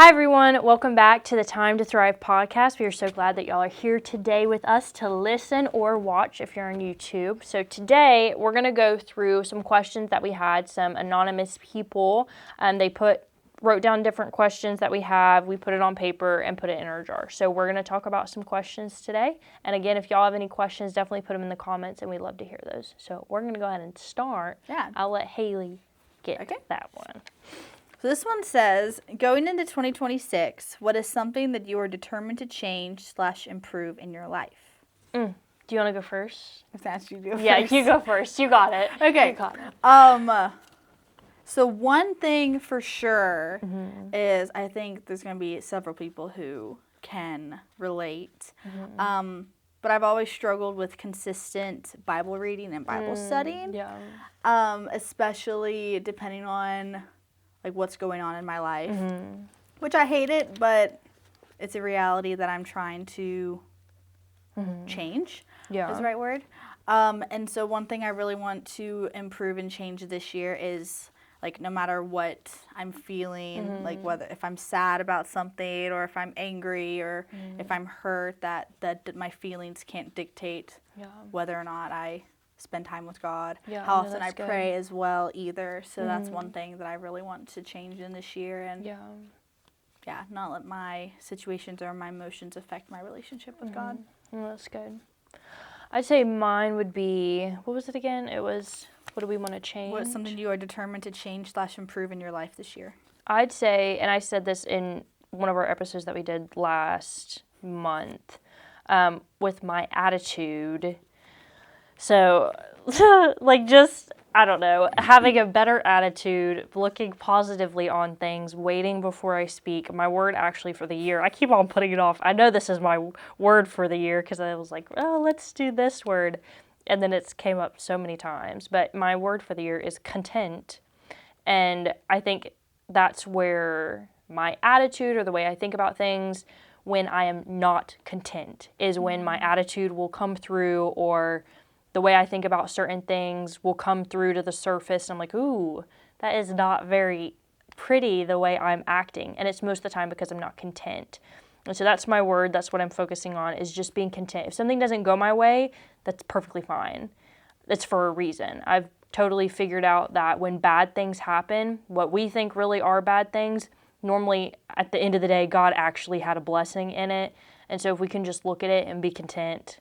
Hi everyone, welcome back to the Time to Thrive podcast. We are so glad that y'all are here today with us to listen or watch if you're on YouTube. So today we're going to go through some questions that we had, some anonymous people. They wrote down different questions that we have. We put it on paper and put it in our jar. So we're going to talk about some questions today. And again, if y'all have any questions, definitely put them in the comments and we'd love to hear those. So we're going to go ahead and start. Yeah. I'll let Haley get that one. So this one says, going into 2026, what is something that you are determined to change/improve in your life? Do you want to go first? If that's you go first. Yeah, you go first. You got it. Okay. You got it. So one thing for sure is I think there's going to be several people who can relate. But I've always struggled with consistent Bible reading and Bible studying. Yeah. Especially depending on like what's going on in my life, which I hate it, but it's a reality that I'm trying to change. Yeah. Is the right word. And so one thing I really want to improve and change this year is like no matter what I'm feeling, like whether if I'm sad about something or if I'm angry or if I'm hurt, that my feelings can't dictate whether or not I spend time with God, how often I pray as well either. So that's one thing that I really want to change in this year and not let my situations or my emotions affect my relationship with God. Well, that's good. I'd say mine would be, what was it again? It was, what do we want to change? What's something you are determined to change/improve in your life this year? I'd say, and I said this in one of our episodes that we did last month, with my attitude. So, like just, I don't know, having a better attitude, looking positively on things, waiting before I speak. My word actually for the year, I keep on putting it off. I know this is my word for the year because I was like, oh, let's do this word. And then it's came up so many times. But my word for the year is content. And I think that's where my attitude or the way I think about things when I am not content is when my attitude will come through or the way I think about certain things will come through to the surface. I'm like, ooh, that is not very pretty the way I'm acting. And it's most of the time because I'm not content. And so that's my word. That's what I'm focusing on is just being content. If something doesn't go my way, that's perfectly fine. It's for a reason. I've totally figured out that when bad things happen, what we think really are bad things, normally at the end of the day, God actually had a blessing in it. And so if we can just look at it and be content,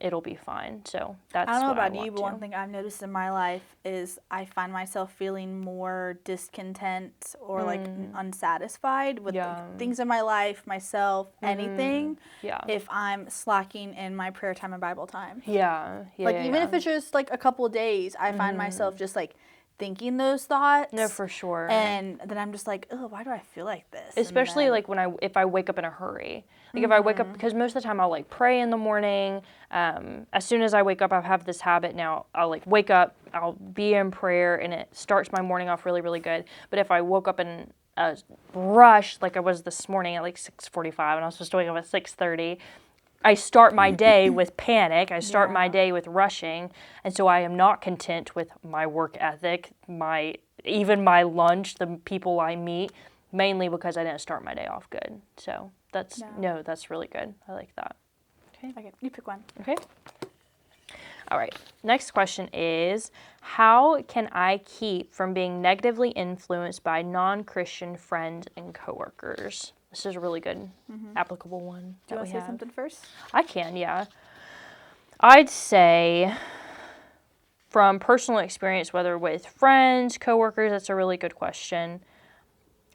it'll be fine. So that's what I don't know about want you, but to. one thing I've noticed in my life is I find myself feeling more discontent or like unsatisfied with like, things in my life, myself, anything. Yeah. If I'm slacking in my prayer time and Bible time. Yeah. Like even if it's just like a couple of days, I find myself just like thinking those thoughts. No, for sure. And then I'm just like, oh, why do I feel like this? Especially like if I wake up in a hurry. Like if I wake up, because most of the time I'll like pray in the morning. As soon as I wake up, I have this habit now. I'll like wake up, I'll be in prayer, and it starts my morning off really, really good. But if I woke up in a rush, like I was this morning at like 6:45, and I was supposed to wake up at 6:30, I start my day with panic. I start my day with rushing, and so I am not content with my work ethic, even my lunch, the people I meet, mainly because I didn't start my day off good. So that's really good. I like that. Okay, you pick one. Okay. All right. Next question is, how can I keep from being negatively influenced by non-Christian friends and coworkers? This is a really good, applicable one. Do you want to say something first? I can, yeah. I'd say from personal experience, whether with friends, coworkers, that's a really good question.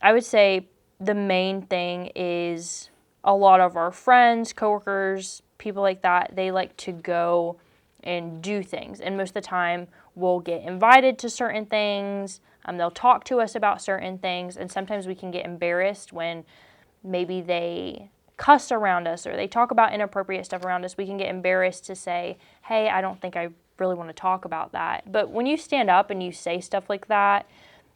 I would say the main thing is a lot of our friends, coworkers, people like that, they like to go and do things. And most of the time, we'll get invited to certain things. They'll talk to us about certain things. And sometimes we can get embarrassed when maybe they cuss around us or they talk about inappropriate stuff around us. We can get embarrassed to say, hey, I don't think I really want to talk about that. But when you stand up and you say stuff like that,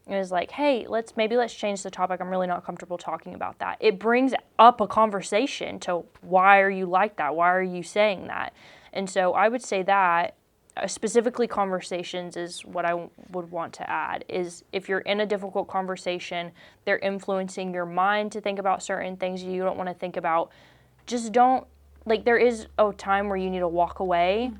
it's like, hey, let's change the topic. I'm really not comfortable talking about that. It brings up a conversation to why are you like that? Why are you saying that? And so I would say that specifically conversations is what I would want to add, is if you're in a difficult conversation, they're influencing your mind to think about certain things you don't want to think about, just don't, like, there is a time where you need to walk away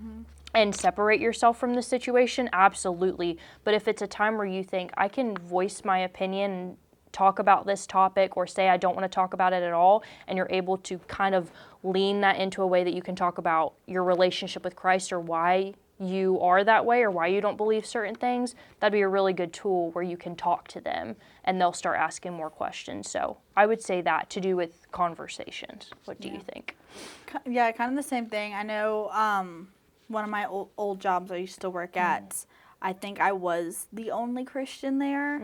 and separate yourself from the situation, absolutely. But if it's a time where you think, I can voice my opinion and talk about this topic, or say I don't want to talk about it at all, and you're able to kind of lean that into a way that you can talk about your relationship with Christ, or why you are that way, or why you don't believe certain things, that'd be a really good tool where you can talk to them and they'll start asking more questions. So I would say that to do with conversations. What do you think? Yeah, kind of the same thing. I know one of my old jobs I used to work at, I think I was the only Christian there.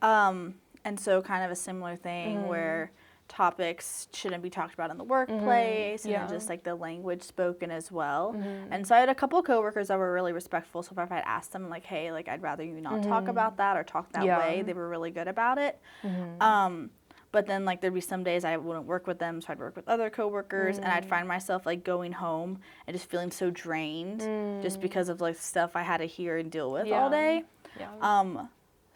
And so kind of a similar thing where topics shouldn't be talked about in the workplace, and then just like the language spoken as well. And so I had a couple of coworkers that were really respectful. So if I'd asked them like, hey, like I'd rather you not talk about that or talk that way, they were really good about it. But then like there'd be some days I wouldn't work with them, so I'd work with other coworkers, and I'd find myself like going home and just feeling so drained just because of like stuff I had to hear and deal with all day.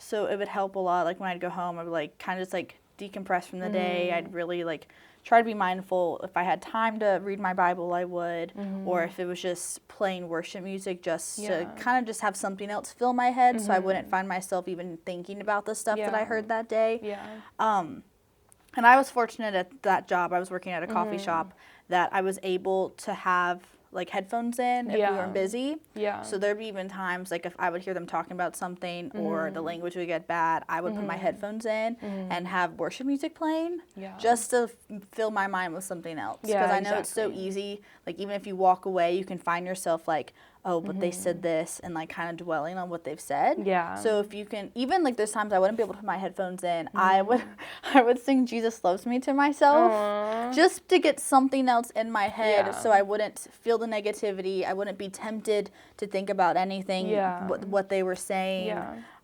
So it would help a lot. Like when I'd go home, I would like kind of just like decompress from the day. I'd really like try to be mindful. If I had time to read my Bible, I would. Or if it was just playing worship music, just to kind of just have something else fill my head, so I wouldn't find myself even thinking about the stuff that I heard that day. And I was fortunate at that job. I was working at a coffee shop that I was able to have like headphones in if we weren't busy. So there'd be even times like if I would hear them talking about something or the language would get bad, I would put my headphones in and have worship music playing just to fill my mind with something else. Because I know it's so easy. Like even if you walk away, you can find yourself like, oh, but they said this, and like kind of dwelling on what they've said. So if you can, even like there's times I wouldn't be able to put my headphones in, I would sing Jesus Loves Me to myself just to get something else in my head so I wouldn't feel the negativity. I wouldn't be tempted to think about anything, what they were saying.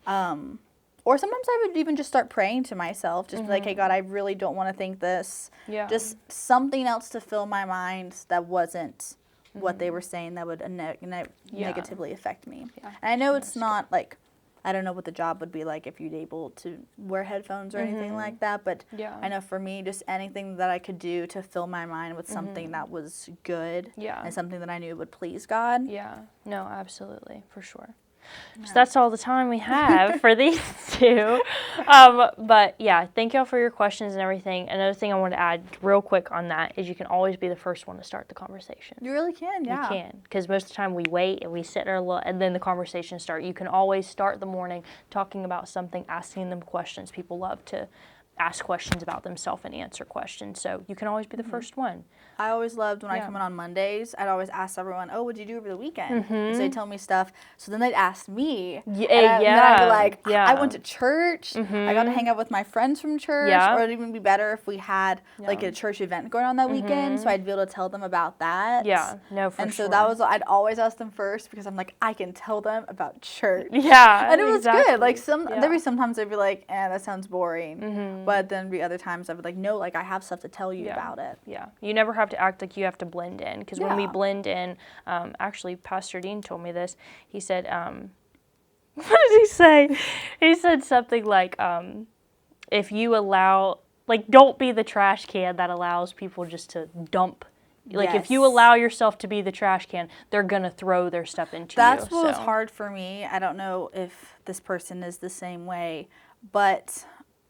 Or sometimes I would even just start praying to myself, just be like, hey, God, I really don't want to think this. Just something else to fill my mind that wasn't what they were saying that would negatively affect me. And I know it's not like, I don't know what the job would be like if you'd able to wear headphones or anything like that, but I know for me, just anything that I could do to fill my mind with something that was good and something that I knew would please God. No, absolutely, for sure. So that's all the time we have for these two. But yeah, thank y'all for your questions and everything. Another thing I want to add real quick on that is you can always be the first one to start the conversation. You really can, You can, because most of the time we wait and we sit there and then the conversation starts. You can always start the morning talking about something, asking them questions. People love to ask questions about themselves and answer questions. So you can always be the first one. I always loved when I come in on Mondays, I'd always ask everyone, oh, what'd you do over the weekend? So they'd tell me stuff. So then they'd ask me. And then I'd be like, I went to church. I got to hang out with my friends from church. Or it'd even be better if we had like a church event going on that weekend. So I'd be able to tell them about that. And so that was, I'd always ask them first because I'm like, I can tell them about church. And it was good. Like there'd be sometimes they'd be like, that sounds boring. But then be other times I would like, no, like I have stuff to tell you about it. You never have to act like you have to blend in, because when we blend in, actually Pastor Dean told me this. He said, what did he say? He said something like, if you allow, like, don't be the trash can that allows people just to dump. Like, if you allow yourself to be the trash can, they're going to throw their stuff into you. That's what was hard for me. I don't know if this person is the same way, but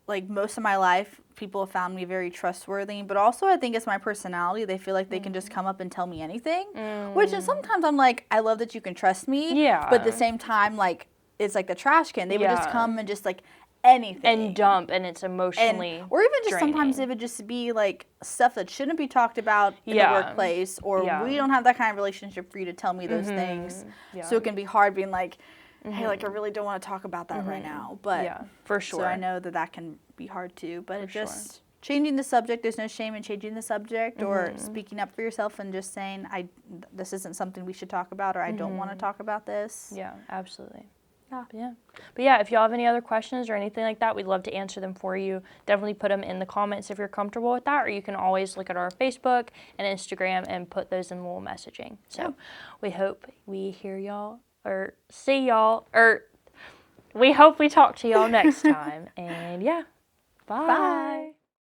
like most of my life, people have found me very trustworthy, but also I think it's my personality. They feel like they can just come up and tell me anything, which is sometimes I'm like, I love that you can trust me, but at the same time, like, it's like the trash can. They would just come and just like anything. And dump, and it's emotionally or even just draining. sometimes it would just be like stuff that shouldn't be talked about in the workplace, or we don't have that kind of relationship for you to tell me those things. So it can be hard being like, hey, like I really don't want to talk about that right now. But for sure. So I know that can be hard too. But it's just changing the subject. There's no shame in changing the subject or speaking up for yourself and just saying, this isn't something we should talk about, or I don't want to talk about this. Yeah, absolutely. Yeah. But yeah, if y'all have any other questions or anything like that, we'd love to answer them for you. Definitely put them in the comments if you're comfortable with that, or you can always look at our Facebook and Instagram and put those in the little messaging. So we hope we hear y'all or see y'all, or we hope we talk to y'all next time. And yeah, bye. Bye.